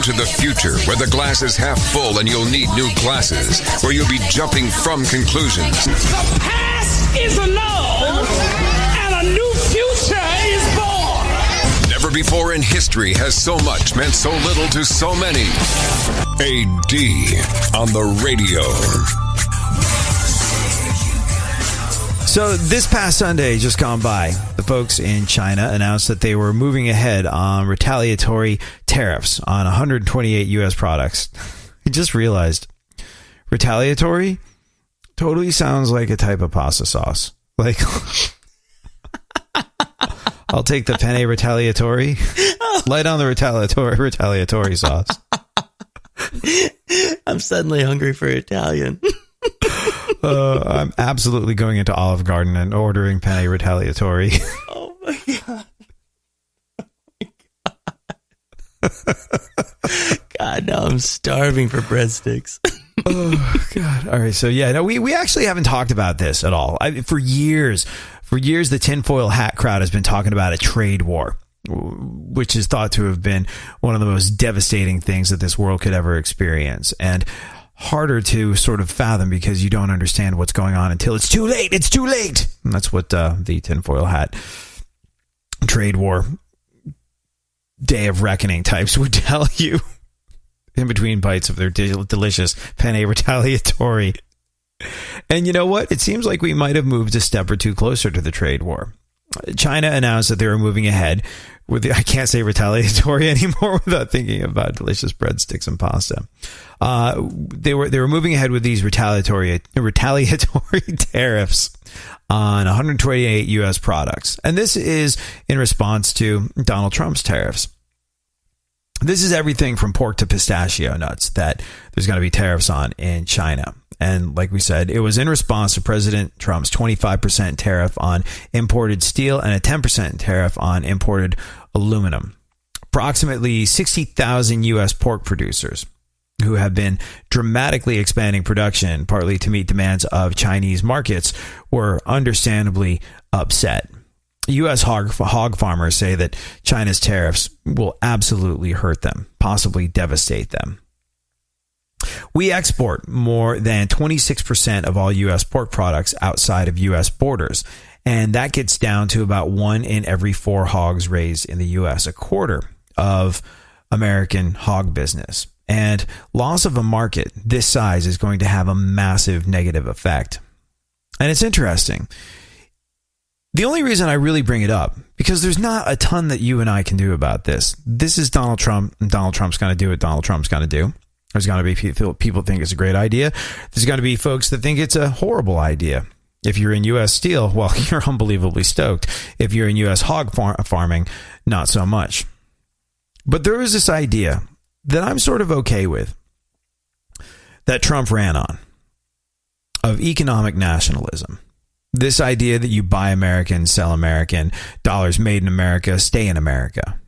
into the future where the glass is half full and you'll need new glasses, where you'll be jumping from conclusions. The past is annulled and a new future is born. Never before in history has so much meant so little to so many. AD on the radio. So this past Sunday, just gone by, the folks in China announced that they were moving ahead on retaliatory tariffs on 128 U.S. products. I just realized retaliatory totally sounds like a type of pasta sauce. Like, I'll take the penne retaliatory. Light on the retaliatory sauce. I'm suddenly hungry for Italian. I'm absolutely going into Olive Garden and ordering penne retaliatory. Oh my God. God, now I'm starving for breadsticks. Oh God. All right. So yeah, no, we actually haven't talked about this at all. For years, the tinfoil hat crowd has been talking about a trade war, which is thought to have been one of the most devastating things that this world could ever experience. And harder to sort of fathom because you don't understand what's going on until it's too late. It's too late. And that's what the tinfoil hat trade war day of reckoning types would tell you in between bites of their delicious penne retaliatory. And you know what? It seems like we might have moved a step or two closer to the trade war. China announced that they were moving ahead with I can't say retaliatory anymore without thinking about delicious breadsticks and pasta. They were moving ahead with these retaliatory tariffs on 128 U.S. products. And this is in response to Donald Trump's tariffs. This is everything from pork to pistachio nuts that there's going to be tariffs on in China. And like we said, it was in response to President Trump's 25% tariff on imported steel and a 10% tariff on imported aluminum. Approximately 60,000 U.S. pork producers who have been dramatically expanding production, partly to meet demands of Chinese markets, were understandably upset. U.S. hog farmers say that China's tariffs will absolutely hurt them, possibly devastate them. We export more than 26% of all U.S. pork products outside of U.S. borders, and that gets down to about 1 in every 4 hogs raised in the U.S., a quarter of American hog business. And loss of a market this size is going to have a massive negative effect. And it's interesting. The only reason I really bring it up, because there's not a ton that you and I can do about this. This is Donald Trump, and Donald Trump's going to do what Donald Trump's going to do. There's going to be people think it's a great idea. There's going to be folks that think it's a horrible idea. If you're in U.S. steel, well, you're unbelievably stoked. If you're in U.S. hog farming, not so much. But there is this idea that I'm sort of okay with that Trump ran on of economic nationalism. This idea that you buy American, sell American, dollars made in America, stay in America.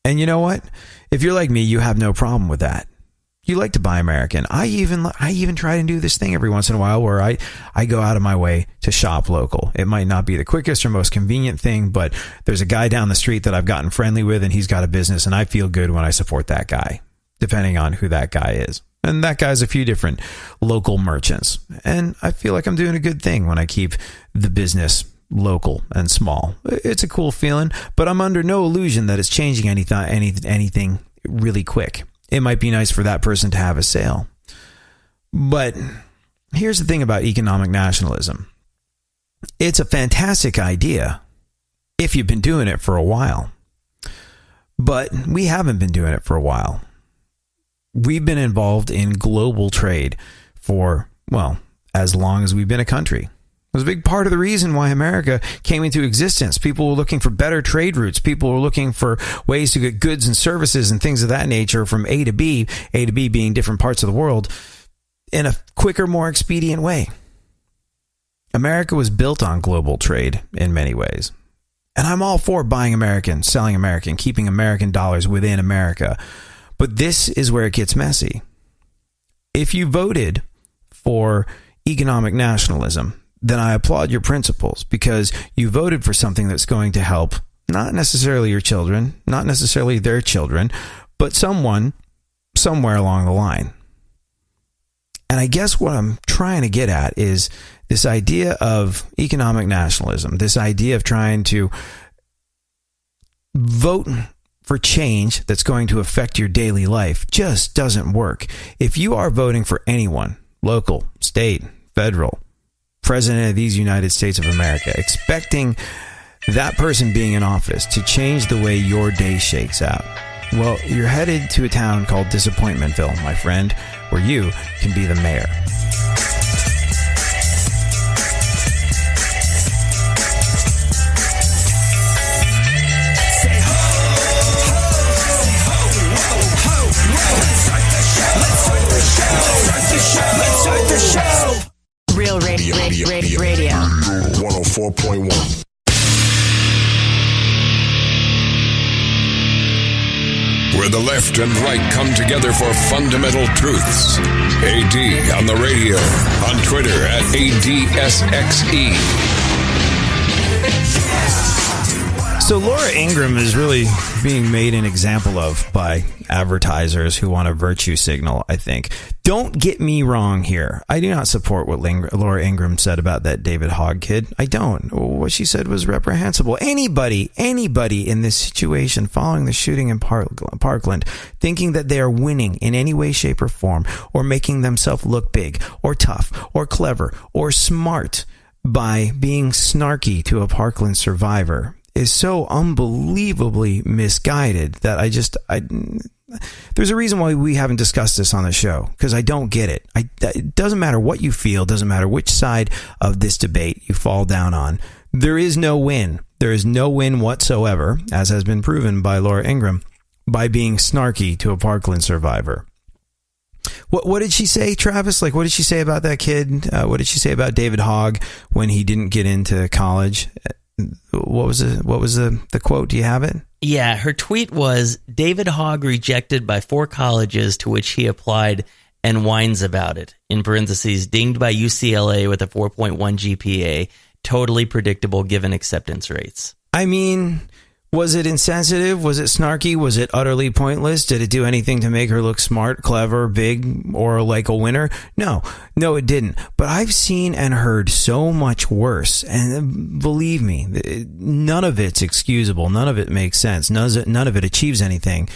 And you know what? If you're like me, you have no problem with that. You like to buy American. I even try and do this thing every once in a while where I go out of my way to shop local. It might not be the quickest or most convenient thing, but there's a guy down the street that I've gotten friendly with and he's got a business and I feel good when I support that guy, depending on who that guy is. And that guy's a few different local merchants. And I feel like I'm doing a good thing when I keep the business local and small. It's a cool feeling, but I'm under no illusion that it's changing anything really quick. It might be nice for that person to have a sale. But here's the thing about economic nationalism. It's a fantastic idea if you've been doing it for a while. But we haven't been doing it for a while. We've been involved in global trade for, well, as long as we've been a country. It was a big part of the reason why America came into existence. People were looking for better trade routes. People were looking for ways to get goods and services and things of that nature from A to B being different parts of the world, in a quicker, more expedient way. America was built on global trade in many ways. And I'm all for buying American, selling American, keeping American dollars within America. But this is where it gets messy. If you voted for economic nationalism, then I applaud your principles, because you voted for something that's going to help not necessarily your children, not necessarily their children, but someone somewhere along the line. And I guess what I'm trying to get at is this idea of economic nationalism, this idea of trying to vote for change that's going to affect your daily life just doesn't work. If you are voting for anyone, local, state, federal, president of these United States of America, expecting that person being in office to change the way your day shakes out, well, you're headed to a town called Disappointmentville, my friend, where you can be the mayor. Let's start the show. Real radio. 104.1. Where the left and right come together for fundamental truths. AD on the radio, on Twitter at ADSXE. So Laura Ingraham is really being made an example of by advertisers who want a virtue signal, I think. Don't get me wrong here. I do not support what Laura Ingraham said about that David Hogg kid. I don't. What she said was reprehensible. Anybody in this situation following the shooting in Parkland, thinking that they are winning in any way, shape, or form, or making themselves look big, or tough, or clever, or smart by being snarky to a Parkland survivor is so unbelievably misguided that there's a reason why we haven't discussed this on the show, because I don't get it. It doesn't matter what you feel, doesn't matter which side of this debate you fall down on. There is no win. There is no win whatsoever, as has been proven by Laura Ingraham, by being snarky to a Parkland survivor. What did she say, Travis? Like, what did she say about that kid? What did she say about David Hogg when he didn't get into college? What was the quote? Do you have it? Yeah, her tweet was, David Hogg rejected by 4 colleges to which he applied and whines about it. In parentheses, dinged by UCLA with a 4.1 GPA. Totally predictable given acceptance rates. I mean, was it insensitive? Was it snarky? Was it utterly pointless? Did it do anything to make her look smart, clever, big, or like a winner? No, it didn't. But I've seen and heard so much worse. And believe me, none of it's excusable. None of it makes sense. None of it achieves anything.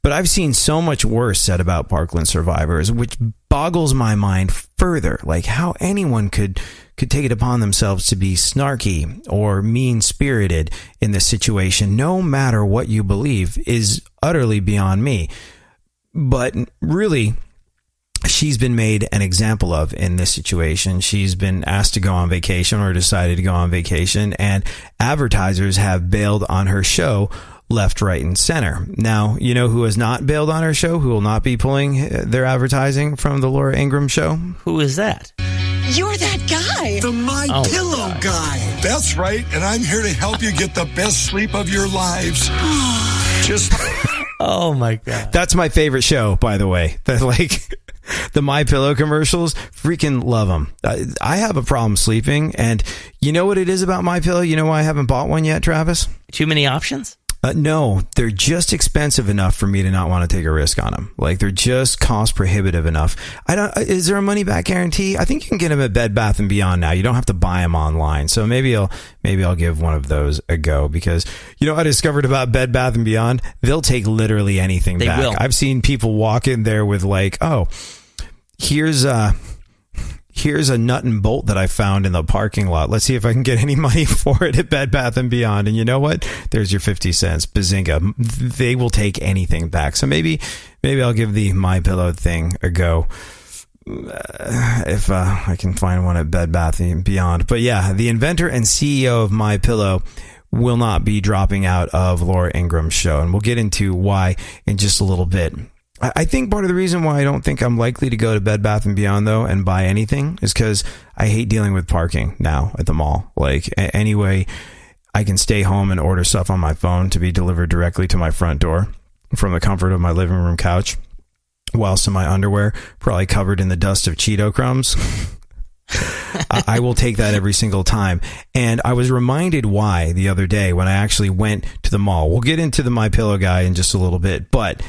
But I've seen so much worse said about Parkland survivors, which boggles my mind further. Like how anyone could take it upon themselves to be snarky or mean-spirited in this situation, no matter what you believe, is utterly beyond me. But really, she's been made an example of in this situation. She's been asked to go on vacation or decided to go on vacation, and advertisers have bailed on her show left, right, and center. Now, you know who has not bailed on her show, who will not be pulling their advertising from the Laura Ingraham show? Who is that? You're that guy. The MyPillow guy. That's right, and I'm here to help you get the best sleep of your lives. Just Oh my God. That's my favorite show, by the way. The MyPillow commercials, freaking love them. I have a problem sleeping, and you know what it is about MyPillow? You know why I haven't bought one yet, Travis? Too many options? No, they're just expensive enough for me to not want to take a risk on them. Like, they're just cost prohibitive enough. Is there a money back guarantee? I think you can get them at Bed Bath & Beyond now. You don't have to buy them online. So maybe I'll give one of those a go, because you know what I discovered about Bed Bath & Beyond? They'll take literally anything back. Will. I've seen people walk in there with like, oh, here's a nut and bolt that I found in the parking lot. Let's see if I can get any money for it at Bed Bath & Beyond. And you know what? There's your 50 cents. Bazinga. They will take anything back. So maybe I'll give the MyPillow thing a go if I can find one at Bed Bath & Beyond. But yeah, the inventor and CEO of MyPillow will not be dropping out of Laura Ingram's show. And we'll get into why in just a little bit. I think part of the reason why I don't think I'm likely to go to Bed Bath & Beyond, though, and buy anything is because I hate dealing with parking now at the mall. Like, anyway, I can stay home and order stuff on my phone to be delivered directly to my front door from the comfort of my living room couch, whilst in my underwear, probably covered in the dust of Cheeto crumbs. I will take that every single time. And I was reminded why the other day when I actually went to the mall. We'll get into the MyPillow guy in just a little bit, but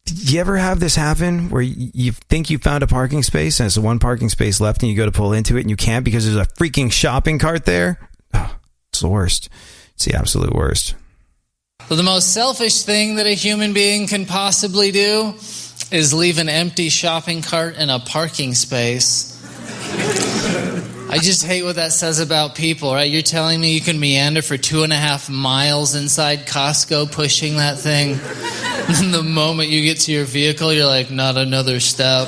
Do you ever have this happen where you think you found a parking space and it's the one parking space left and you go to pull into it and you can't because there's a freaking shopping cart there? Oh, it's the worst. It's the absolute worst. So the most selfish thing that a human being can possibly do is leave an empty shopping cart in a parking space. I just hate what that says about people, right? You're telling me you can meander for 2.5 miles inside Costco pushing that thing? And the moment you get to your vehicle, you're like, not another step.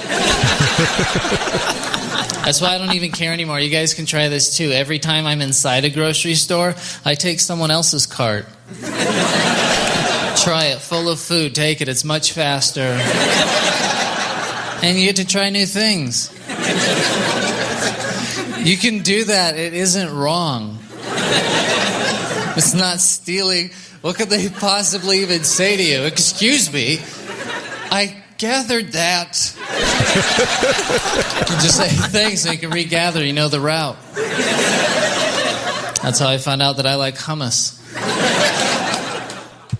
That's why I don't even care anymore. You guys can try this too. Every time I'm inside a grocery store, I take someone else's cart. Try it, full of food. Take it. It's much faster. And you get to try new things. You can do that. It isn't wrong. It's not stealing. What could they possibly even say to you? Excuse me, I gathered that. Just say thanks so you can regather. You know the route. That's how I found out that I like hummus.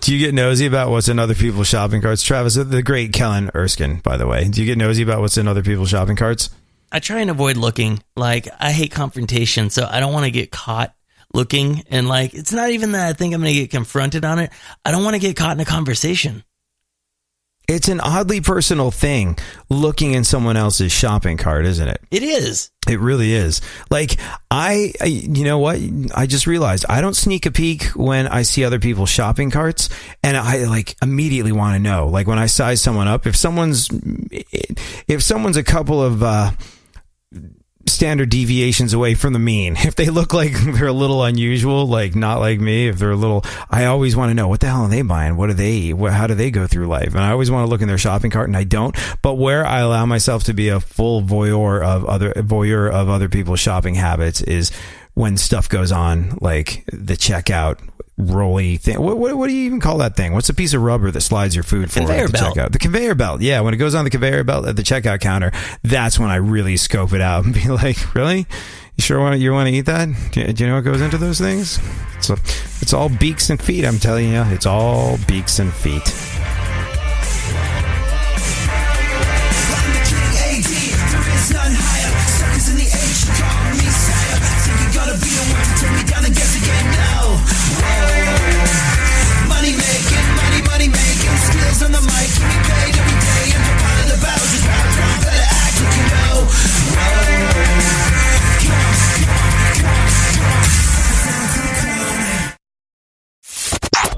Do you get nosy about what's in other people's shopping carts? Travis, the great Kellen Erskine, by the way. Do you get nosy about what's in other people's shopping carts? I try and avoid looking. Like, I hate confrontation, so I don't want to get caught looking. And, like, it's not even that I think I'm going to get confronted on it. I don't want to get caught in a conversation. It's an oddly personal thing, looking in someone else's shopping cart, isn't it? It is. It really is. Like, you know what? I just realized I don't sneak a peek when I see other people's shopping carts, and I like immediately want to know. Like, when I size someone up, if someone's a couple of standard deviations away from the mean, if they look like they're a little unusual, like not like me, if they're a little, I always want to know, what the hell are they buying? What do they eat? How do they go through life? And I always want to look in their shopping cart, and I don't. But where I allow myself to be a full voyeur of other people's shopping habits is when stuff goes on, like the checkout rolly thing. What do you even call that thing? What's the piece of rubber that slides your food forward at the checkout? The conveyor belt. Yeah, when it goes on the conveyor belt at the checkout counter, that's when I really scope it out and be like, really? You sure you want to eat that? Do you know what goes into those things? It's all beaks and feet, I'm telling you. It's all beaks and feet.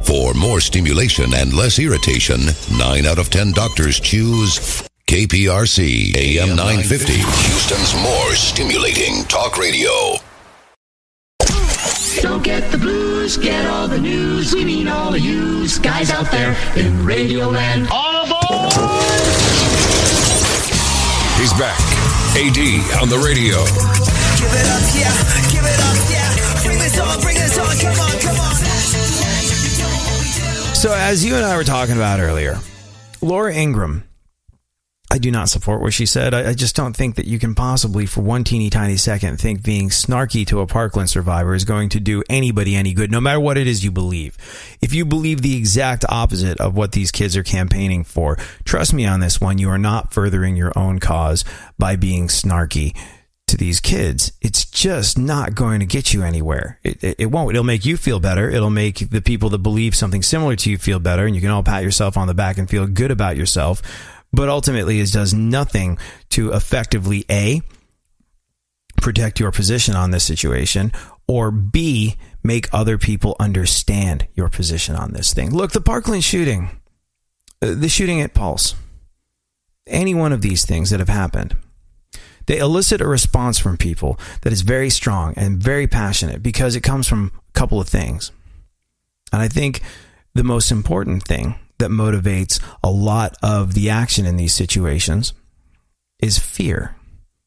For more stimulation and less irritation, 9 out of 10 doctors choose KPRC AM 950, Houston's more stimulating talk radio. Don't get the blues, get all the news. We mean all of you guys out there in Radio Land. All aboard! He's back. AD on the radio. Give it up, yeah. Give it up, yeah. Bring this on. Come on. So as you and I were talking about earlier, Laura Ingraham, I do not support what she said. I just don't think that you can possibly, for one teeny tiny second, think being snarky to a Parkland survivor is going to do anybody any good, no matter what it is you believe. If you believe the exact opposite of what these kids are campaigning for, trust me on this one, you are not furthering your own cause by being snarky to these kids. It's just not going to get you anywhere. It won't. It'll make you feel better. It'll make the people that believe something similar to you feel better, and you can all pat yourself on the back and feel good about yourself. But ultimately, it does nothing to effectively, A, protect your position on this situation, or B, make other people understand your position on this thing. Look, the Parkland shooting, the shooting at Pulse, any one of these things that have happened, they elicit a response from people that is very strong and very passionate because it comes from a couple of things. And I think the most important thing that motivates a lot of the action in these situations is fear.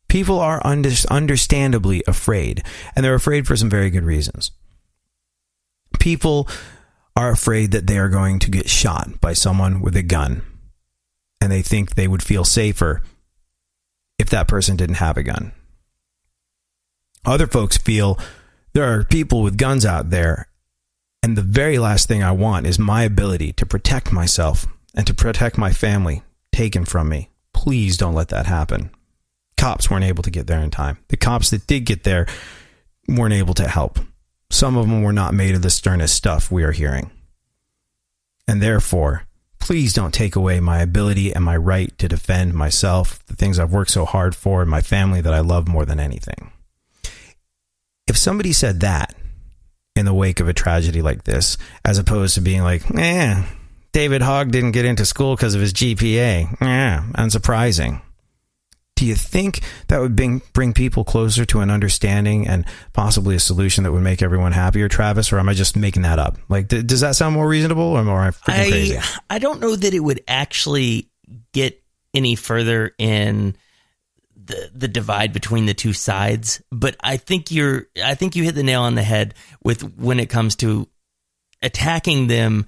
People are understandably afraid, and they're afraid for some very good reasons. People are afraid that they are going to get shot by someone with a gun, and they think they would feel safer if that person didn't have a gun. Other folks feel there are people with guns out there, and the very last thing I want is my ability to protect myself and to protect my family taken from me. Please don't let that happen. Cops weren't able to get there in time. The cops that did get there weren't able to help. Some of them were not made of the sternest stuff we are hearing. And therefore, please don't take away my ability and my right to defend myself, the things I've worked so hard for, and my family that I love more than anything. If somebody said that in the wake of a tragedy like this, as opposed to being like, David Hogg didn't get into school because of his GPA. Unsurprising. Do you think that would bring people closer to an understanding and possibly a solution that would make everyone happier, Travis? Or am I just making that up? Like, does that sound more reasonable or more freaking crazy? I don't know that it would actually get any further in the divide between the two sides, but I think you hit the nail on the head with when it comes to attacking them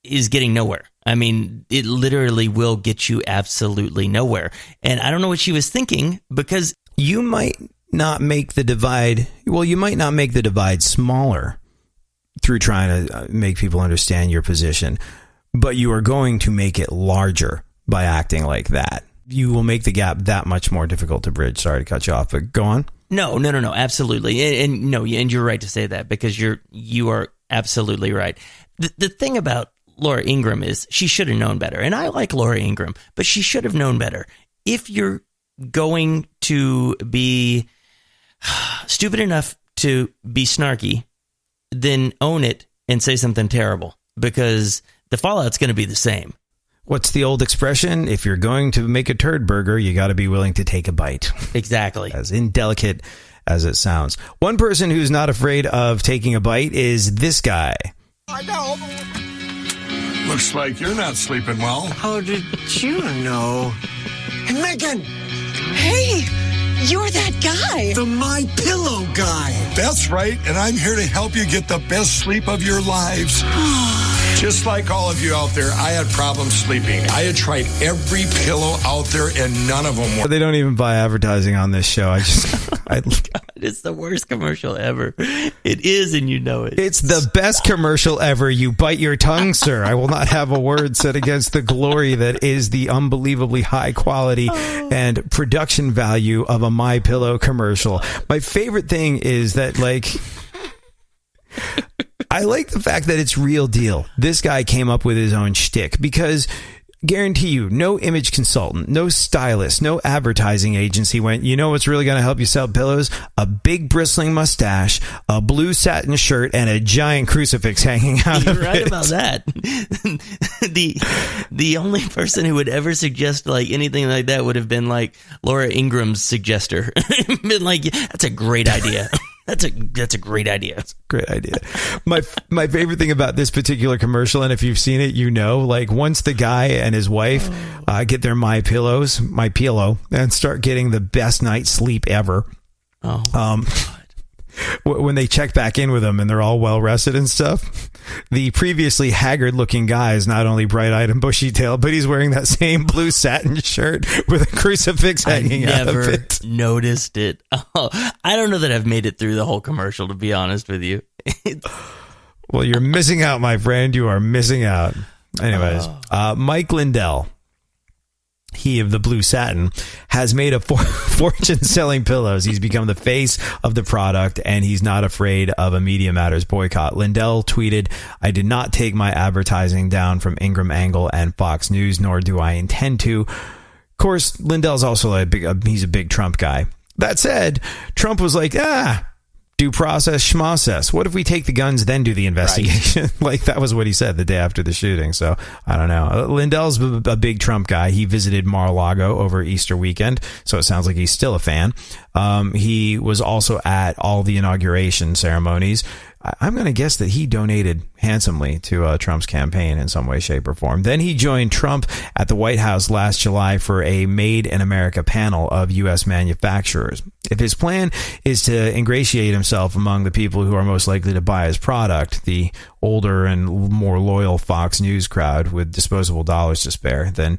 is getting nowhere. I mean, it literally will get you absolutely nowhere. And I don't know what she was thinking, because you might not make the divide. Well, you might not make the divide smaller through trying to make people understand your position, but you are going to make it larger by acting like that. You will make the gap that much more difficult to bridge. Sorry to cut you off, but go on. No, absolutely. And you're right to say that, because you are absolutely right. The thing about Laura Ingraham is she should have known better. And I like Laura Ingraham, but she should have known better. If you're going to be stupid enough to be snarky, then own it and say something terrible, because the fallout's going to be the same. What's the old expression? If you're going to make a turd burger, you got to be willing to take a bite. Exactly. As indelicate as it sounds. One person who's not afraid of taking a bite is this guy. I know. Looks like you're not sleeping well. How did you know? Hey, Megan! Hey, you're that guy. The MyPillow guy. That's right, and I'm here to help you get the best sleep of your lives. Just like all of you out there, I had problems sleeping. I had tried every pillow out there, and none of them worked. They don't even buy advertising on this show. God, it's the worst commercial ever. It is, and you know it. It's the best commercial ever. You bite your tongue, sir. I will not have a word said against the glory that is the unbelievably high quality and production value of a MyPillow commercial. My favorite thing is that, like, I like the fact that it's real deal. This guy came up with his own shtick, because guarantee you, no image consultant, no stylist, no advertising agency went, you know what's really going to help you sell pillows? A big bristling mustache, a blue satin shirt, and a giant crucifix hanging out You're of right it. about that. The only person who would ever suggest like anything like that would have been like Laura Ingram's suggester. Been like, that's a great idea. That's a great idea. Great idea. My favorite thing about this particular commercial, and if you've seen it, you know, like once the guy and his wife get their MyPillow, and start getting the best night's sleep ever. When they check back in with them and they're all well rested and stuff, the previously haggard looking guy is not only bright eyed and bushy tailed, but he's wearing that same blue satin shirt with a crucifix hanging out of it. I never noticed it. I don't know that I've made it through the whole commercial, to be honest with you. Well, you're missing out, my friend. You are missing out. Anyways, Mike Lindell, he of the blue satin, has made a fortune selling pillows. He's become the face of the product, and he's not afraid of a Media Matters boycott. Lindell tweeted, "I did not take my advertising down from Ingram Angle and Fox News, nor do I intend to." Of course, Lindell's also he's a big Trump guy. That said, Trump was like, due process, schmocess. What if we take the guns, then do the investigation? Right. Like, that was what he said the day after the shooting. So, I don't know. Lindell's a big Trump guy. He visited Mar-a-Lago over Easter weekend, so it sounds like he's still a fan. He was also at all the inauguration ceremonies. I'm going to guess that he donated handsomely to Trump's campaign in some way, shape, or form. Then he joined Trump at the White House last July for a Made in America panel of U.S. manufacturers. If his plan is to ingratiate himself among the people who are most likely to buy his product, the older and more loyal Fox News crowd with disposable dollars to spare, then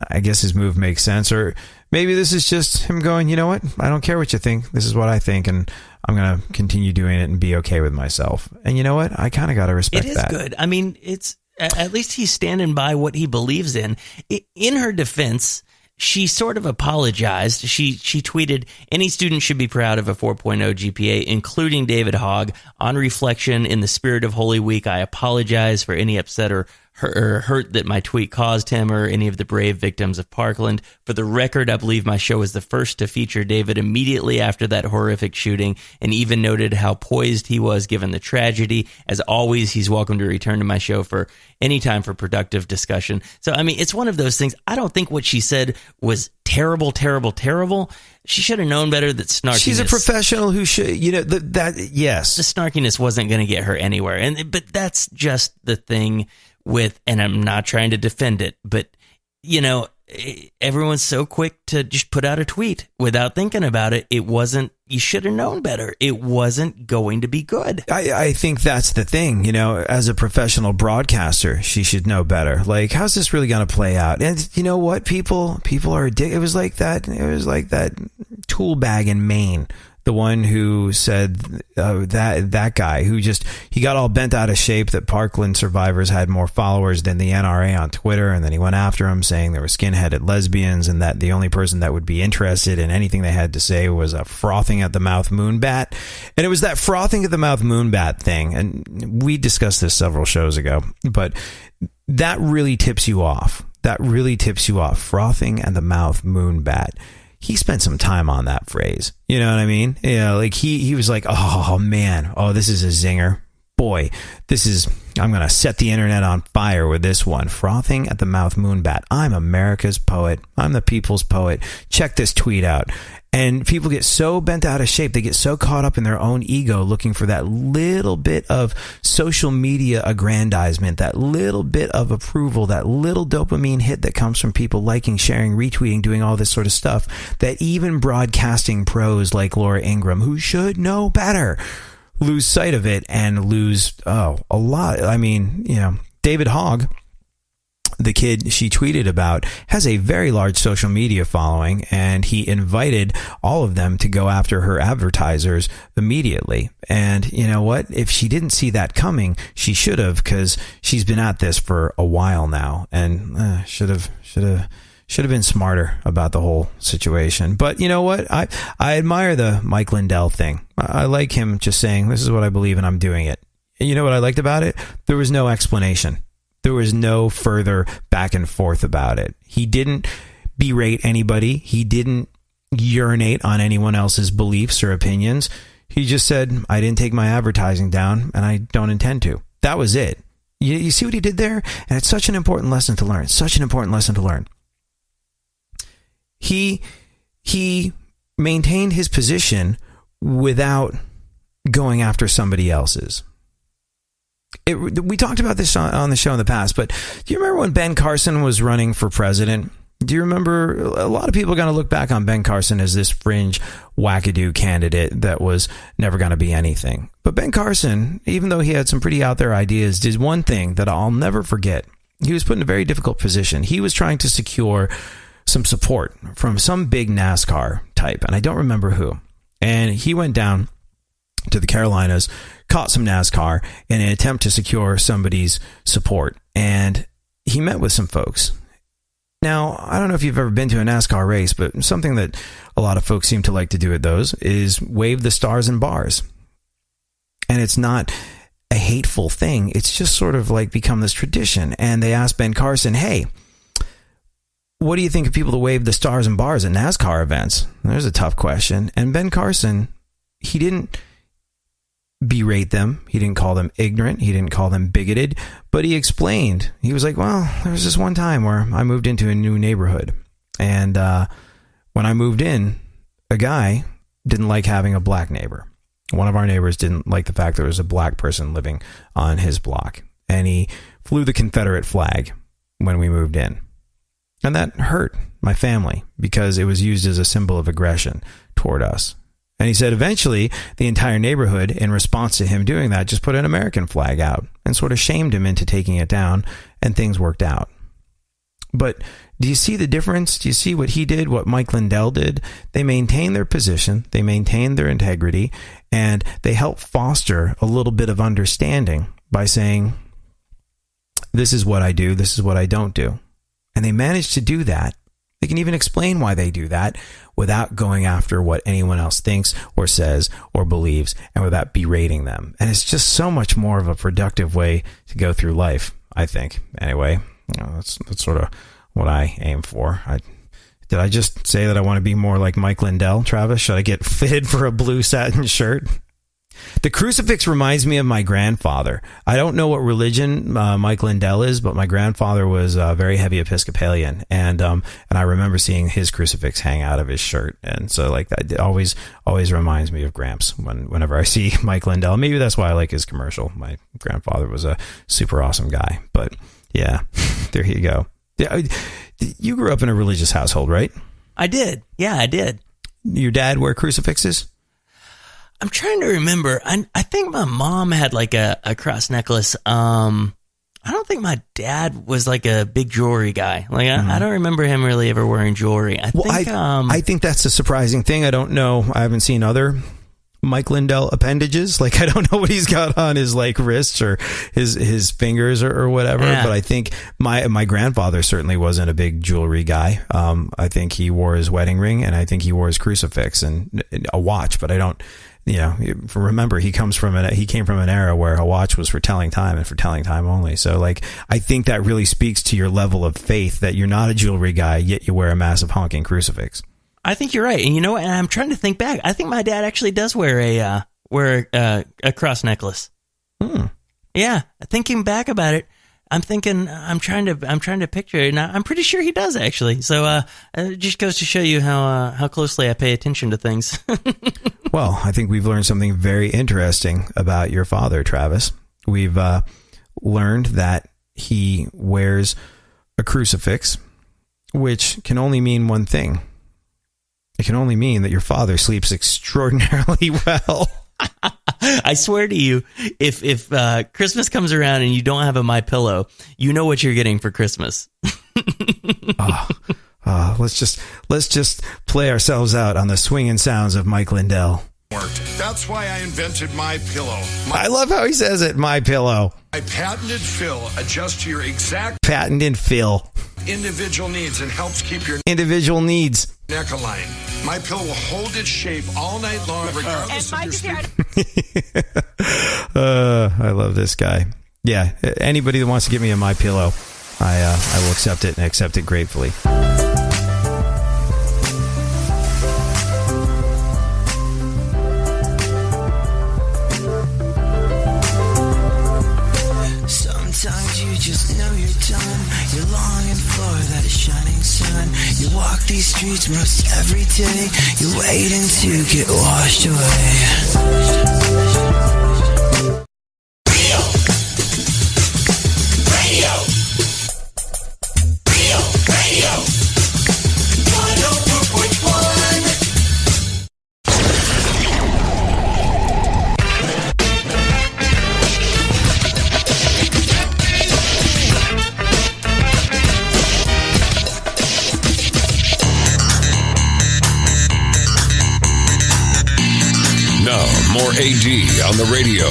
I guess his move makes sense. Or maybe this is just him going, you know what? I don't care what you think. This is what I think, and I'm going to continue doing it and be okay with myself. And you know what? I kind of got to respect that. It is good. I mean, At least he's standing by what he believes in. In her defense, she sort of apologized. She tweeted, "Any student should be proud of a 4.0 GPA, including David Hogg. On reflection, in the spirit of Holy Week, I apologize for any upset or hurt that my tweet caused him or any of the brave victims of Parkland. For the record, I believe my show was the first to feature David immediately after that horrific shooting, and even noted how poised he was given the tragedy. As always, he's welcome to return to my show for any time for productive discussion." So, I mean, it's one of those things. I don't think what she said was terrible. She should have known better that snarkiness. She's a professional who should, yes. The snarkiness wasn't going to get her anywhere. But that's just the thing with, and I'm not trying to defend it, but, everyone's so quick to just put out a tweet without thinking about it. You should have known better. It wasn't going to be good. I think that's the thing, as a professional broadcaster, she should know better. Like, how's this really going to play out? And you know what? People are addicted. It was like that tool bag in Maine. The one who said that guy who he got all bent out of shape that Parkland survivors had more followers than the NRA on Twitter, and then he went after him saying they were skinheaded lesbians and that the only person that would be interested in anything they had to say was a frothing at the mouth moonbat. And it was that frothing at the mouth moonbat thing, and we discussed this several shows ago, but that really tips you off. Frothing at the mouth moonbat. He spent some time on that phrase. You know what I mean? Like he was like, oh man, this is a zinger. Boy, I'm going to set the internet on fire with this one. Frothing at the mouth moonbat. I'm America's poet. I'm the people's poet. Check this tweet out. And people get so bent out of shape. They get so caught up in their own ego looking for that little bit of social media aggrandizement, that little bit of approval, that little dopamine hit that comes from people liking, sharing, retweeting, doing all this sort of stuff, that even broadcasting pros like Laura Ingraham, who should know better, lose sight of it and lose a lot. I mean, David Hogg, the kid she tweeted about, has a very large social media following, and he invited all of them to go after her advertisers immediately. And you know what? If she didn't see that coming, she should have, because she's been at this for a while now, and should have been smarter about the whole situation. But you know what? I admire the Mike Lindell thing. I like him just saying, this is what I believe and I'm doing it. And you know what I liked about it? There was no explanation. There was no further back and forth about it. He didn't berate anybody. He didn't urinate on anyone else's beliefs or opinions. He just said, I didn't take my advertising down and I don't intend to. That was it. You see what he did there? And it's such an important lesson to learn. He maintained his position without going after somebody else's. We talked about this on the show in the past, but do you remember when Ben Carson was running for president? Do you remember? A lot of people are going to look back on Ben Carson as this fringe wackadoo candidate that was never going to be anything. But Ben Carson, even though he had some pretty out there ideas, did one thing that I'll never forget. He was put in a very difficult position. He was trying to secure some support from some big NASCAR type, and I don't remember who. And he went down to the Carolinas, caught some NASCAR in an attempt to secure somebody's support. And he met with some folks. Now, I don't know if you've ever been to a NASCAR race, but something that a lot of folks seem to like to do at those is wave the stars and bars. And it's not a hateful thing. It's just sort of like become this tradition. And they asked Ben Carson, hey, what do you think of people that wave the stars and bars at NASCAR events? There's a tough question. And Ben Carson, he didn't berate them. He didn't call them ignorant. He didn't call them bigoted, but he explained. He was like, well, there was this one time where I moved into a new neighborhood. And when I moved in, a guy didn't like having a black neighbor. One of our neighbors didn't like the fact there was a black person living on his block. And he flew the Confederate flag when we moved in. And that hurt my family because it was used as a symbol of aggression toward us. And he said eventually the entire neighborhood, in response to him doing that, just put an American flag out and sort of shamed him into taking it down, and things worked out. But do you see the difference? Do you see what he did, what Mike Lindell did? They maintained their position, they maintained their integrity, and they helped foster a little bit of understanding by saying, this is what I do, this is what I don't do. And they manage to do that. They can even explain why they do that without going after what anyone else thinks or says or believes, and without berating them. And it's just so much more of a productive way to go through life, I think. Anyway, that's sort of what I aim for. Did I just say that I want to be more like Mike Lindell, Travis? Should I get fitted for a blue satin shirt? The crucifix reminds me of my grandfather. I don't know what religion Mike Lindell is, but my grandfather was very heavy Episcopalian, and I remember seeing his crucifix hang out of his shirt, and so like that always reminds me of Gramps whenever I see Mike Lindell. Maybe that's why I like his commercial. My grandfather was a super awesome guy, but yeah, there you go. You grew up in a religious household, right? I did. Yeah, I did. Your dad wear crucifixes? I'm trying to remember. I think my mom had like a cross necklace. I don't think my dad was like a big jewelry guy. Like I don't remember him really ever wearing jewelry. I think that's a surprising thing. I don't know. I haven't seen other Mike Lindell appendages. Like I don't know what he's got on his like wrists or his fingers or whatever. Yeah. But I think my grandfather certainly wasn't a big jewelry guy. I think he wore his wedding ring, and I think he wore his crucifix and a watch. But I don't. Remember, he came from an era where a watch was for telling time and for telling time only. So, like, I think that really speaks to your level of faith that you're not a jewelry guy, yet you wear a massive honking crucifix. I think you're right, and and I'm trying to think back. I think my dad actually does wear a cross necklace. Yeah, thinking back about it, I'm trying to picture it, and I'm pretty sure he does actually. So it just goes to show you how closely I pay attention to things. Well, I think we've learned something very interesting about your father, Travis. We've learned that he wears a crucifix, which can only mean one thing. It can only mean that your father sleeps extraordinarily well. I swear to you, if Christmas comes around and you don't have a MyPillow, you know what you're getting for Christmas. Let's just play ourselves out on the swinging sounds of Mike Lindell. That's why I invented MyPillow. I love how he says it, MyPillow. My patented fill adjusts to your exact patented fill individual needs and helps keep your individual needs neck aligned. MyPillow will hold its shape all night long, regardless of your sleep. I love this guy. Yeah, anybody that wants to give me a MyPillow, I will accept it and accept it gratefully. Sometimes you just know you're done. You're longing for that shining sun. You walk these streets most every day. You're waiting to get washed away. More AD on the radio.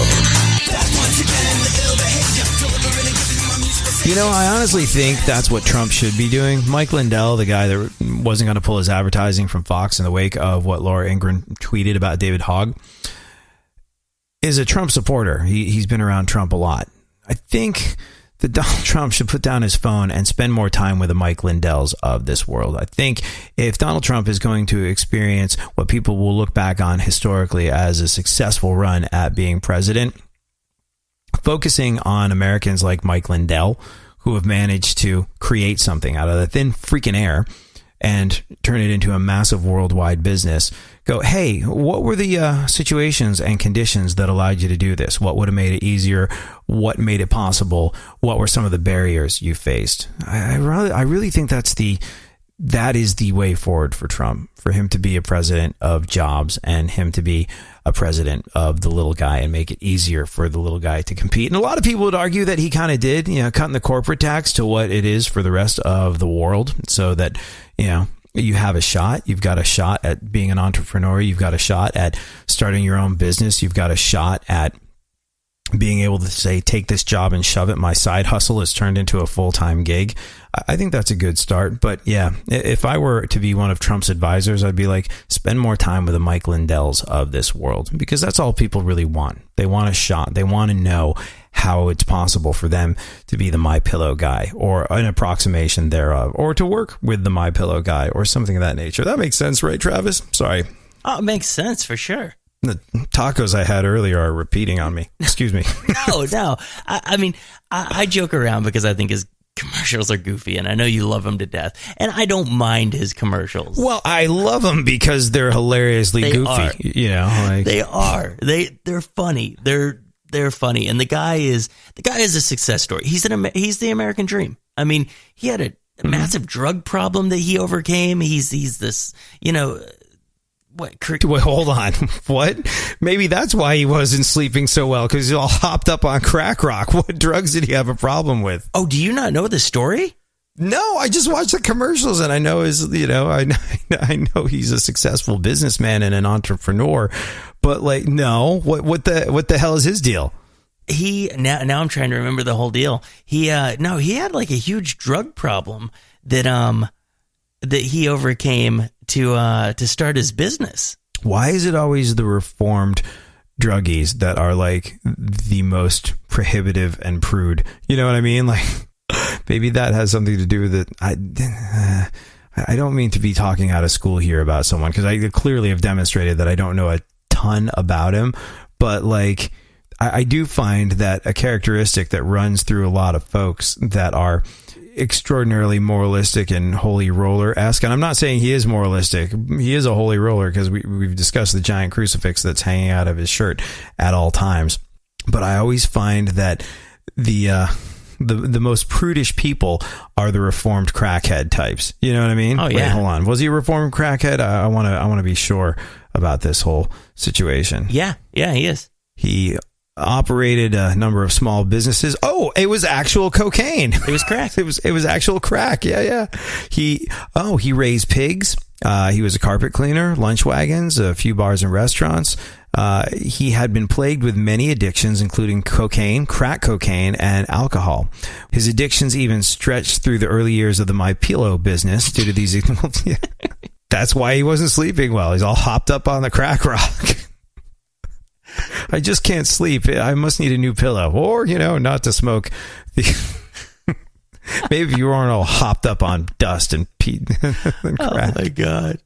I honestly think that's what Trump should be doing. Mike Lindell, the guy that wasn't going to pull his advertising from Fox in the wake of what Laura Ingraham tweeted about David Hogg, is a Trump supporter. He's been around Trump a lot. I think that Donald Trump should put down his phone and spend more time with the Mike Lindells of this world. I think if Donald Trump is going to experience what people will look back on historically as a successful run at being president, focusing on Americans like Mike Lindell, who have managed to create something out of the thin freaking air and turn it into a massive worldwide business, go, hey, what were the situations and conditions that allowed you to do this? What would have made it easier? What made it possible? What were some of the barriers you faced? I really think that is the way forward for Trump, for him to be a president of jobs and him to be a president of the little guy and make it easier for the little guy to compete. And a lot of people would argue that he kind of did, cutting the corporate tax to what it is for the rest of the world so that, you have a shot. You've got a shot at being an entrepreneur. You've got a shot at starting your own business. You've got a shot at being able to say, take this job and shove it. My side hustle has turned into a full-time gig. I think that's a good start. But yeah, if I were to be one of Trump's advisors, I'd be like, spend more time with the Mike Lindells of this world, because that's all people really want. They want a shot. They want to know how it's possible for them to be the MyPillow guy, or an approximation thereof, or to work with the MyPillow guy, or something of that nature. That makes sense, right, Travis? Sorry. Oh, it makes sense for sure. The tacos I had earlier are repeating on me. Excuse me. No. I mean, I joke around because I think his commercials are goofy, and I know you love him to death. And I don't mind his commercials. Well, I love them because they're hilariously goofy. You know, like, they are. They're funny. They're funny. And the guy is a success story. He's the American dream. I mean, he had a massive drug problem that he overcame. He's this, you know. Wait, hold on. What? Maybe that's why he wasn't sleeping so well, because he's all hopped up on crack rock. What drugs did he have a problem with? Oh, do you not know the story? No, I just watched the commercials, and I know I know he's a successful businessman and an entrepreneur, but like, no, what the hell is his deal? Now I'm trying to remember the whole deal. He had like a huge drug problem that he overcame to start his business. Why is it always the reformed druggies that are like the most prohibitive and prude? You know what I mean? Like, maybe that has something to do with it. I don't mean to be talking out of school here about someone, because I clearly have demonstrated that I don't know a ton about him, but like, I do find that a characteristic that runs through a lot of folks that are extraordinarily moralistic and holy roller-esque. And I'm not saying he is moralistic. He is a holy roller, because we've discussed the giant crucifix that's hanging out of his shirt at all times. But I always find that the most prudish people are the reformed crackhead types. You know what I mean? Oh, yeah. Wait, hold on. Was he a reformed crackhead? I want to be sure about this whole situation. Yeah, he is. He operated a number of small businesses. Oh, it was actual cocaine. It was crack. It was actual crack. Yeah. He raised pigs. He was a carpet cleaner, lunch wagons, a few bars and restaurants. He had been plagued with many addictions, including cocaine, crack cocaine, and alcohol. His addictions even stretched through the early years of the MyPillow business due to these. That's why he wasn't sleeping well. He's all hopped up on the crack rock. I just can't sleep. I must need a new pillow, or, not to smoke. Maybe you weren't all hopped up on dust and peat and crack. Oh my God.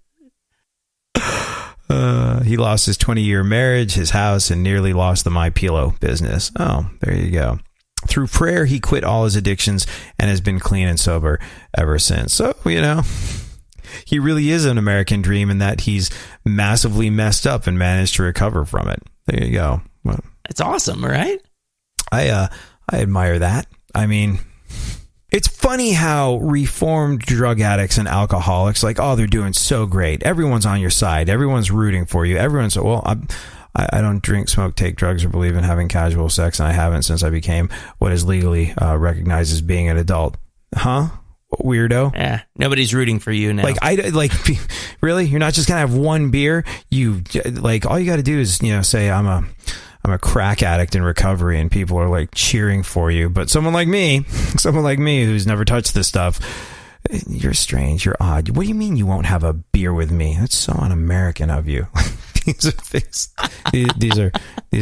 He lost his 20-year marriage, his house, and nearly lost the MyPillow business. Oh, there you go. Through prayer, he quit all his addictions and has been clean and sober ever since. So, he really is an American dream in that he's massively messed up and managed to recover from it. There you go. Well, it's awesome, right? I admire that. I mean, it's funny how reformed drug addicts and alcoholics, they're doing so great. Everyone's on your side. Everyone's rooting for you. Everyone's, I don't drink, smoke, take drugs, or believe in having casual sex, and I haven't since I became what is legally recognized as being an adult. Huh? Weirdo. Yeah, nobody's rooting for you now. Really? You're not just gonna have one beer? All you got to do is say I'm a crack addict in recovery, and people are cheering for you. But someone like me who's never touched this stuff, you're strange. You're odd. What do you mean you won't have a beer with me? That's so un-American of you. These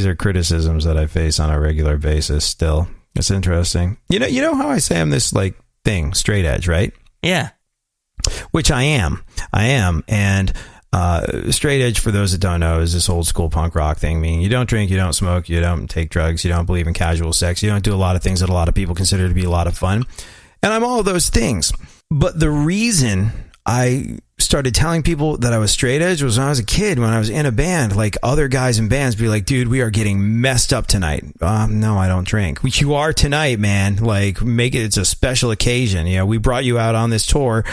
are criticisms that I face on a regular basis. Still, it's interesting. You know how I say I'm this thing, straight edge, right? Yeah. Which I am. And straight edge, for those that don't know, is this old school punk rock thing, meaning you don't drink, you don't smoke, you don't take drugs, you don't believe in casual sex, you don't do a lot of things that a lot of people consider to be a lot of fun. And I'm all of those things. But the reason I started telling people that I was straight edge was when I was a kid, when I was in a band, other guys in bands be like, dude, we are getting messed up tonight. No, I don't drink. Which you are tonight, man. It's a special occasion. We brought you out on this tour.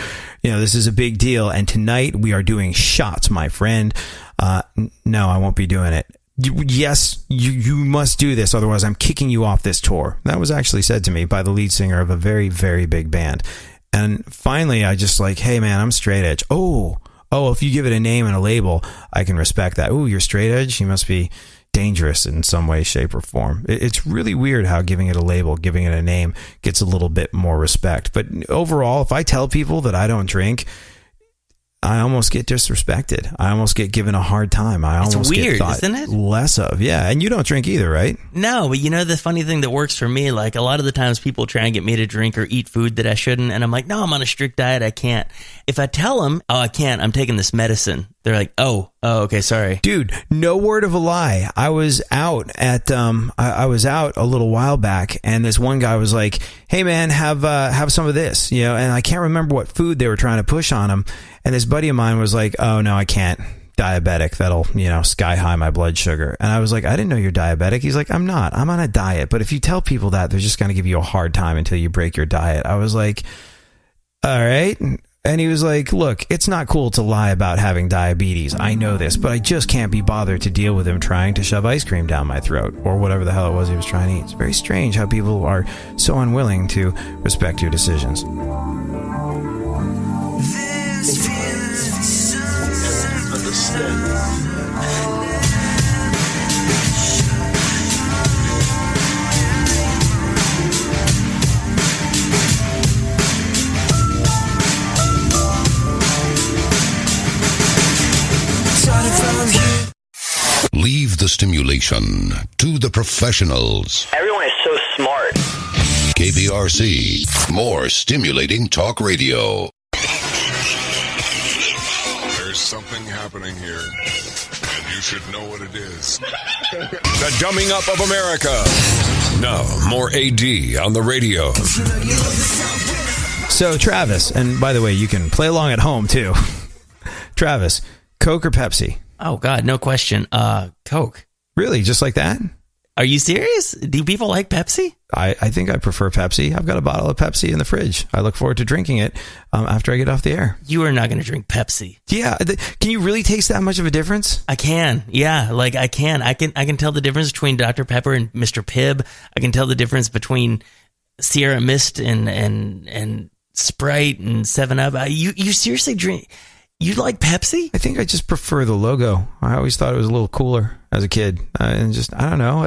This is a big deal. And tonight we are doing shots, my friend. No, I won't be doing it. Yes, you must do this. Otherwise I'm kicking you off this tour. That was actually said to me by the lead singer of a very, very big band. And finally, I just hey, man, I'm straight edge. Oh, if you give it a name and a label, I can respect that. Oh, you're straight edge. You must be, dangerous in some way, shape, or form. It's really weird how giving it a label, giving it a name, gets a little bit more respect. But overall, if I tell people that I don't drink, I almost get disrespected. I almost get given a hard time. It's weird, isn't it? Less of. Yeah. And you don't drink either, right? No, but the funny thing that works for me, like a lot of the times people try and get me to drink or eat food that I shouldn't. And I'm like, no, I'm on a strict diet. I can't. If I tell them, oh, I can't, I'm taking this medicine, they're like, oh, okay, sorry. Dude, no word of a lie. I was out at, I was out a little while back, and this one guy was like, hey man, have some of this, and I can't remember what food they were trying to push on him. And this buddy of mine was like, oh no, I can't. Diabetic. That'll, sky high my blood sugar. And I was like, I didn't know you're diabetic. He's like, I'm not. I'm on a diet. But if you tell people that, they're just going to give you a hard time until you break your diet. I was like, all right. And he was like, look, it's not cool to lie about having diabetes. I know this, but I just can't be bothered to deal with him trying to shove ice cream down my throat or whatever the hell it was he was trying to eat. It's very strange how people are so unwilling to respect your decisions. Leave the stimulation to the professionals. Everyone is so smart. KPRC, more stimulating talk radio. There's something happening here, and you should know what it is. The dumbing up of America. Now, more AD on the radio. So, Travis, and by the way, you can play along at home, too. Travis, Coke or Pepsi? Oh, God, no question. Coke. Really? Just like that? Are you serious? Do people like Pepsi? I think I prefer Pepsi. I've got a bottle of Pepsi in the fridge. I look forward to drinking it after I get off the air. You are not going to drink Pepsi. Yeah. Can you really taste that much of a difference? I can. Yeah, like I can. I can tell the difference between Dr. Pepper and Mr. Pibb. I can tell the difference between Sierra Mist and Sprite and 7-Up. You seriously drink... You like Pepsi? I think I just prefer the logo. I always thought it was a little cooler as a kid. And just, I don't know.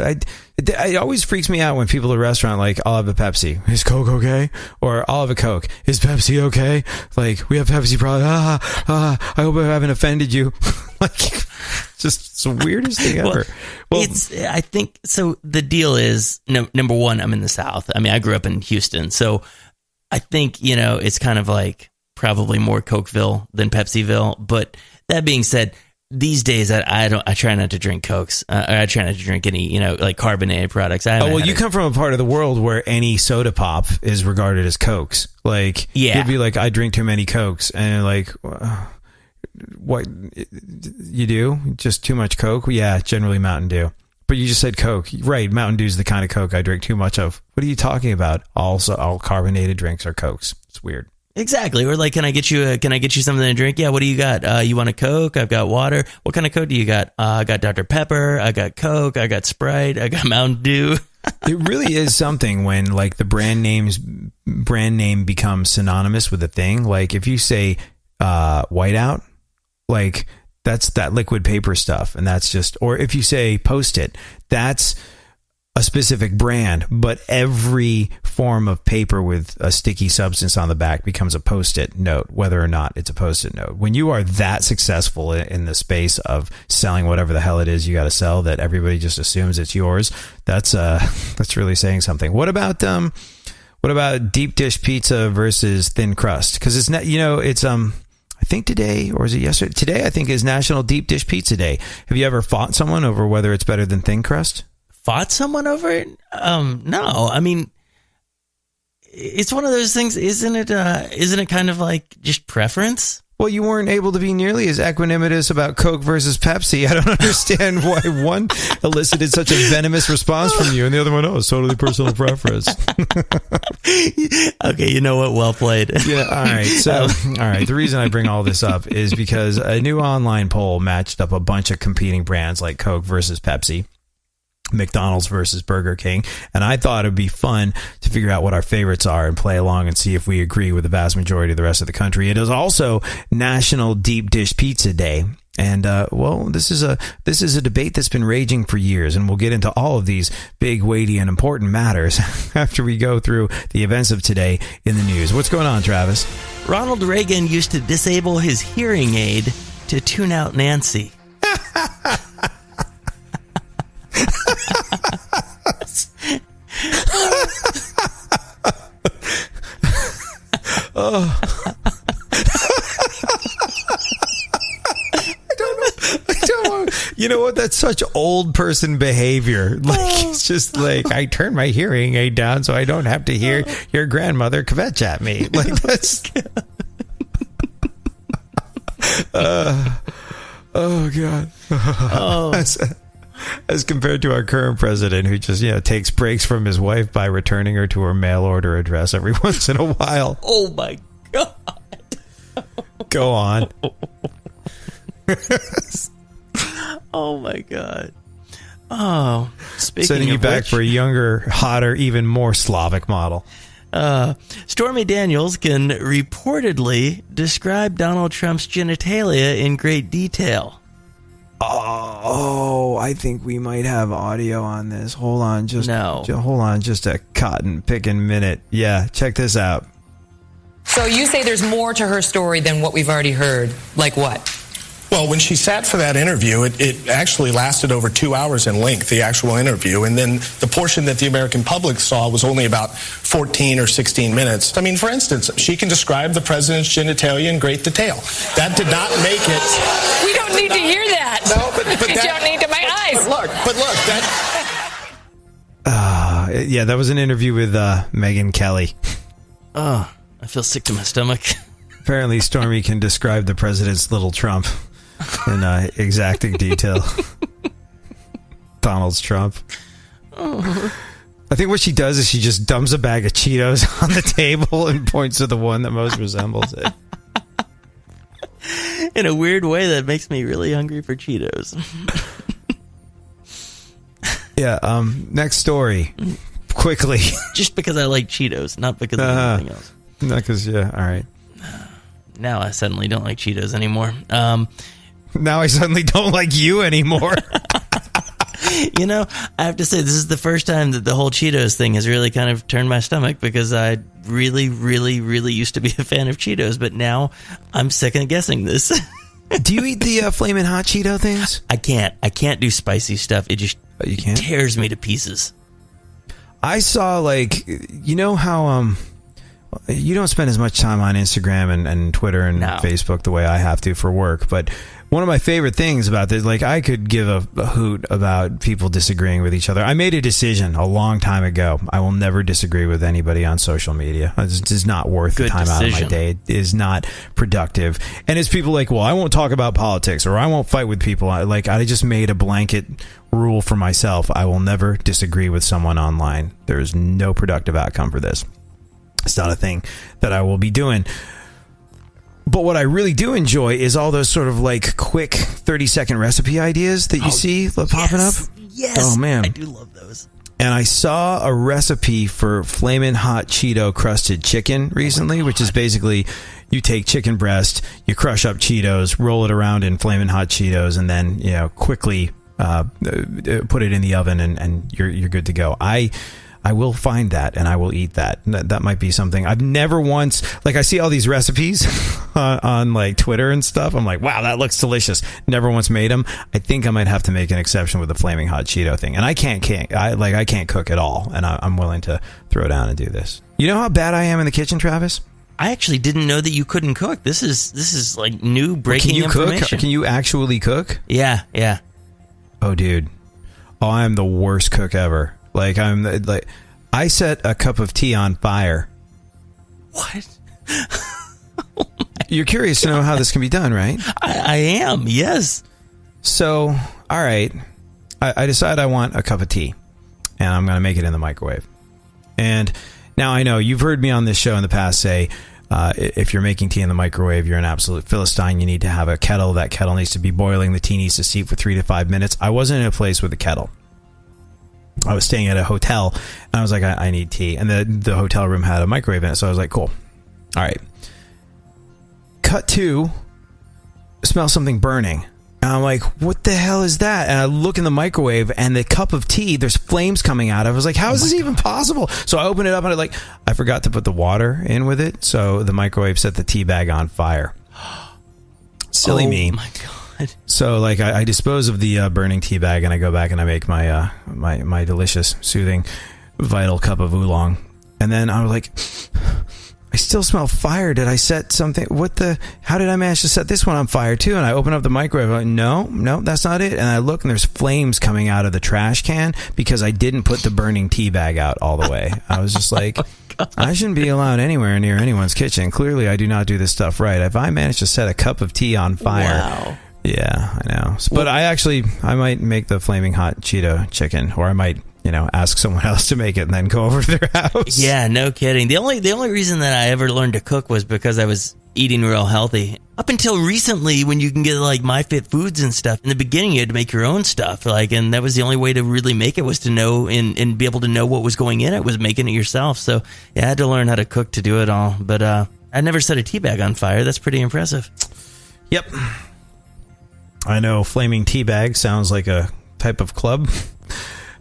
It always freaks me out when people at a restaurant like, I'll have a Pepsi. Is Coke okay? Or I'll have a Coke. Is Pepsi okay? Like, we have Pepsi product. I hope I haven't offended you. Like, just it's the weirdest thing ever. Well, I think, so the deal is, number one, I'm in the South. I mean, I grew up in Houston. So I think, it's kind of like, probably more Cokeville than Pepsiville. But that being said, these days I try not to drink Cokes. I try not to drink any, like carbonated products. You come from a part of the world where any soda pop is regarded as Cokes. Like, you'd be like, I drink too many Cokes. And like, what you do? Just too much Coke? Yeah, generally Mountain Dew. But you just said Coke. Right, Mountain Dew's the kind of Coke I drink too much of. What are you talking about? Also, all carbonated drinks are Cokes. It's weird. Exactly. Or like, can I get you something to drink? Yeah. What do you got? You want a Coke? I've got water. What kind of Coke do you got? I got Dr. Pepper. I got Coke. I got Sprite. I got Mountain Dew. It really is something when like the brand name becomes synonymous with a thing. Like if you say Whiteout, like that's that liquid paper stuff, and that's just. Or if you say Post-it, that's a specific brand, but every form of paper with a sticky substance on the back becomes a Post-it note, whether or not it's a Post-it note. When you are that successful in the space of selling whatever the hell it is you got to sell, that everybody just assumes it's yours, that's really saying something. What about deep dish pizza versus thin crust? Because it's not, it's I think today, or is it yesterday? Today, I think, is National Deep Dish Pizza Day. Have you ever fought someone over whether it's better than thin crust? Fought someone over it? No. I mean, it's one of those things, isn't it kind of like just preference? Well, you weren't able to be nearly as equanimous about Coke versus Pepsi. I don't understand why one elicited such a venomous response from you and the other one, it's totally personal preference. Okay, you know what? Well played. Yeah, all right. So, all right. The reason I bring all this up is because a new online poll matched up a bunch of competing brands like Coke versus Pepsi, McDonald's versus Burger King, and I thought it'd be fun to figure out what our favorites are and play along and see if we agree with the vast majority of the rest of the country. It is also National Deep Dish Pizza Day, And well, this is a debate that's been raging for years, and we'll get into all of these big, weighty, and important matters after we go through the events of today in the news. What's going on, Travis? Ronald Reagan used to disable his hearing aid to tune out Nancy. Oh. I don't know. You know what? That's such old person behavior. Like, it's just like, I turn my hearing aid down so I don't have to hear your grandmother kvetch at me. Like, that's... oh, God. Oh. As compared to our current president, who just, takes breaks from his wife by returning her to her mail order address every once in a while. Oh, my God. Go on. Oh, my God. Oh, speaking Sending you of back which, for a younger, hotter, even more Slavic model. Stormy Daniels can reportedly describe Donald Trump's genitalia in great detail. Oh, I think we might have audio on this. Hold on, hold on, just a cotton picking minute. Yeah, check this out. So you say there's more to her story than what we've already heard. Like what? Well, when she sat for that interview, it actually lasted over 2 hours in length, the actual interview. And then the portion that the American public saw was only about 14 or 16 minutes. I mean, for instance, she can describe the president's genitalia in great detail. That did not make it... We don't need to hear that. No, but you don't need to my eyes. But look, that... Yeah, that was an interview with Megyn Kelly. Oh, I feel sick to my stomach. Apparently, Stormy can describe the president's little Trump in exacting detail. Donald's Trump. Oh. I think what she does is she just dumps a bag of Cheetos on the table and points to the one that most resembles it. In a weird way that makes me really hungry for Cheetos. Yeah, next story. Quickly. Just because I like Cheetos, not because of anything else. Not because, all right. Now I suddenly don't like Cheetos anymore. Now I suddenly don't like you anymore. You know, I have to say, this is the first time that the whole Cheetos thing has really kind of turned my stomach, because I really, really, really used to be a fan of Cheetos, but now I'm second guessing this. Do you eat the Flamin' Hot Cheeto things? I can't do spicy stuff. It just tears me to pieces. I saw, like, you know how you don't spend as much time on Instagram and Twitter and Facebook the way I have to for work, but one of my favorite things about this, like, I could give a hoot about people disagreeing with each other. I made a decision a long time ago. I will never disagree with anybody on social media. It's just not worth the time out of my day. It is not productive. And it's people like, well, I won't talk about politics, or I won't fight with people. I just made a blanket rule for myself. I will never disagree with someone online. There is no productive outcome for this. It's not a thing that I will be doing. But what I really do enjoy is all those sort of like quick 30-second recipe ideas that you see popping up. Yes. Oh, man. I do love those. And I saw a recipe for Flamin' Hot Cheeto crusted chicken recently, which is basically you take chicken breast, you crush up Cheetos, roll it around in Flamin' Hot Cheetos, and then, quickly put it in the oven, and you're good to go. I will find that, and I will eat that. That might be something I've never once, like, I see all these recipes on like Twitter and stuff. I'm like, wow, that looks delicious. Never once made them. I think I might have to make an exception with the Flaming Hot Cheeto thing. And I can't cook at all, and I'm willing to throw down and do this. You know how bad I am in the kitchen, Travis? I actually didn't know that you couldn't cook. This is like new breaking information. Cook? Can you actually cook? Yeah. Oh, dude. Oh, I'm the worst cook ever. Like, I set a cup of tea on fire. What? You're curious to know how this can be done, right? I am, yes. So, all right. I decide I want a cup of tea, and I'm going to make it in the microwave. And now I know you've heard me on this show in the past say, if you're making tea in the microwave, you're an absolute Philistine. You need to have a kettle. That kettle needs to be boiling. The tea needs to steep for 3 to 5 minutes. I wasn't in a place with a kettle. I was staying at a hotel, and I was like, I need tea. And the hotel room had a microwave in it, so I was like, cool. All right. Cut to, smell something burning. And I'm like, what the hell is that? And I look in the microwave, and the cup of tea, there's flames coming out of it. I was like, how is this even possible? So I open it up, and I forgot to put the water in with it. So the microwave set the tea bag on fire. Silly me. Oh, my God. So, like, I dispose of the burning tea bag, and I go back and I make my my delicious, soothing, vital cup of oolong. And then I was like, I still smell fire. Did I set something? How did I manage to set this one on fire too? And I open up the microwave. I'm like, no, that's not it. And I look, and there's flames coming out of the trash can because I didn't put the burning tea bag out all the way. I was just like, I shouldn't be allowed anywhere near anyone's kitchen. Clearly, I do not do this stuff right. If I manage to set a cup of tea on fire. Wow. Yeah, I know. But I might make the flaming hot Cheeto chicken, or I might, ask someone else to make it and then go over to their house. Yeah, no kidding. The only reason that I ever learned to cook was because I was eating real healthy. Up until recently, when you can get like MyFitFoods and stuff, in the beginning you had to make your own stuff, and that was the only way to really make it, was to know and be able to know what was going in it, was making it yourself. So yeah, I had to learn how to cook to do it all. But I never set a tea bag on fire. That's pretty impressive. Yep. I know flaming tea bag sounds like a type of club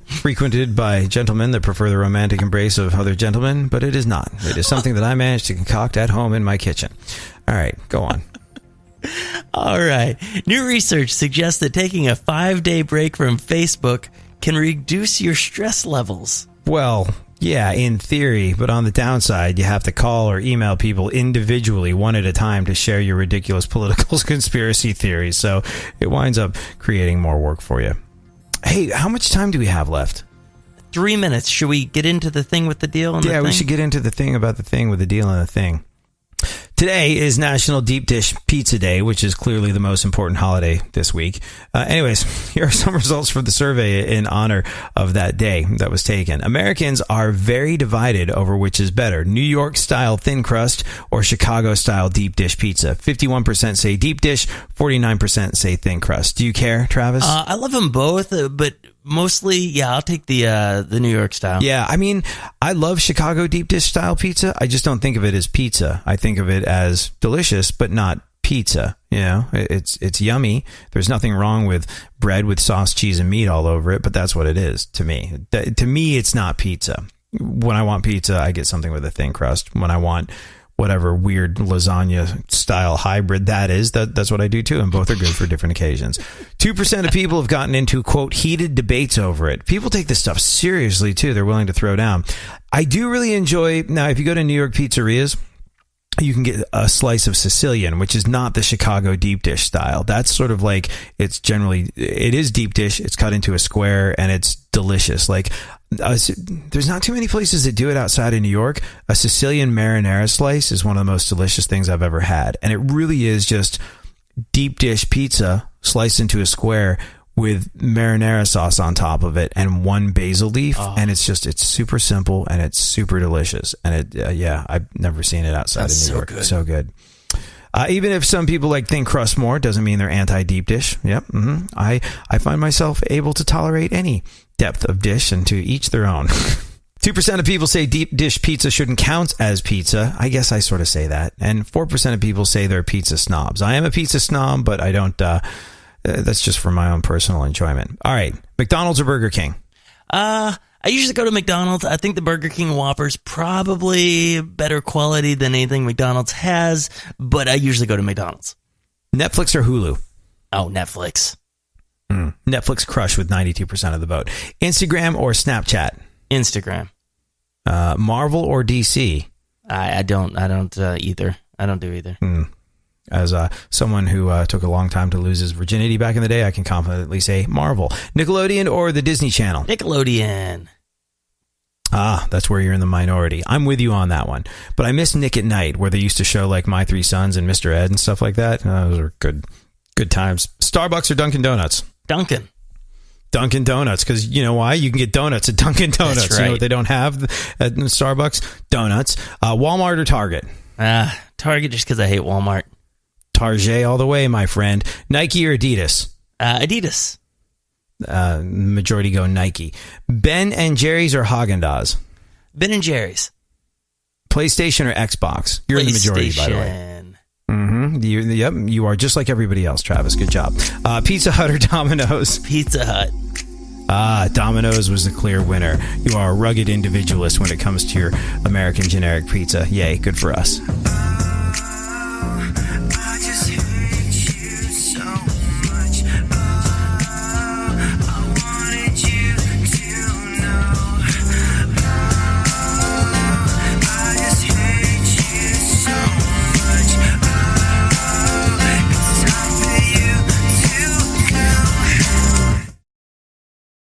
frequented by gentlemen that prefer the romantic embrace of other gentlemen, but it is not. It is something that I managed to concoct at home in my kitchen. All right, go on. All right. New research suggests that taking a 5-day break from Facebook can reduce your stress levels. Well, yeah, in theory, but on the downside, you have to call or email people individually one at a time to share your ridiculous political conspiracy theories. So it winds up creating more work for you. Hey, how much time do we have left? 3 minutes. Should we get into the thing with the deal? And we should get into the thing about the thing with the deal and the thing. Today is National Deep Dish Pizza Day, which is clearly the most important holiday this week. Anyways, here are some results from the survey in honor of that day that was taken. Americans are very divided over which is better, New York-style thin crust or Chicago-style deep dish pizza. 51% say deep dish, 49% say thin crust. Do you care, Travis? I love them both, but mostly, yeah, I'll take the New York style. Yeah, I mean, I love Chicago deep dish style pizza. I just don't think of it as pizza. I think of it as delicious, but not pizza. It's yummy. There's nothing wrong with bread with sauce, cheese, and meat all over it, but that's what it is to me. To me, it's not pizza. When I want pizza, I get something with a thin crust. When I want whatever weird lasagna style hybrid that is, that's what I do too, and both are good for different occasions. 2% of people have gotten into, quote, heated debates over it. People take this stuff seriously too. They're willing to throw down. I do really enjoy, now if you go to New York pizzerias, you can get a slice of Sicilian, which is not the Chicago deep dish style. That's sort of like, it is deep dish. It's cut into a square and it's delicious. Like, there's not too many places that do it outside of New York. A Sicilian marinara slice is one of the most delicious things I've ever had. And it really is just deep dish pizza sliced into a square with marinara sauce on top of it and one basil leaf. Oh. And it's super simple and it's super delicious. And I've never seen it outside of New York. Good. So good. Even if some people like thin crust more, doesn't mean they're anti-deep dish. Yep. Mm-hmm. I find myself able to tolerate any depth of dish, and to each their own. 2% of people say deep dish pizza shouldn't count as pizza. I guess I sort of say that. And 4% of people say they're pizza snobs. I am a pizza snob, but I don't, that's just for my own personal enjoyment. All right. McDonald's or Burger King? I usually go to McDonald's. I think the Burger King Whopper's probably better quality than anything McDonald's has, but I usually go to McDonald's. Netflix or Hulu? Oh, Netflix. Netflix crush with 92% of the vote. Instagram or Snapchat? Instagram. Marvel or DC? I don't either. I don't do either. As someone who took a long time to lose his virginity back in the day, I can confidently say Marvel. Nickelodeon or the Disney Channel? Nickelodeon. That's where you're in the minority. I'm with you on that one. But I miss Nick at Night, where they used to show like My Three Sons and Mr. Ed and stuff like that. Those were good times. Starbucks or Dunkin' Donuts? Dunkin' Donuts, because you know why? You can get donuts at Dunkin' Donuts. That's right. You know what they don't have at Starbucks? Donuts. Walmart or Target? Target, just because I hate Walmart. Target all the way, my friend. Nike or Adidas? Adidas. Majority go Nike. Ben and Jerry's or Haagen-Dazs? Ben and Jerry's. PlayStation or Xbox? You're in the majority, by the way. You are just like everybody else, Travis. Good job. Pizza Hut or Domino's? Pizza Hut. Domino's was the clear winner. You are a rugged individualist when it comes to your American generic pizza. Yay, good for us.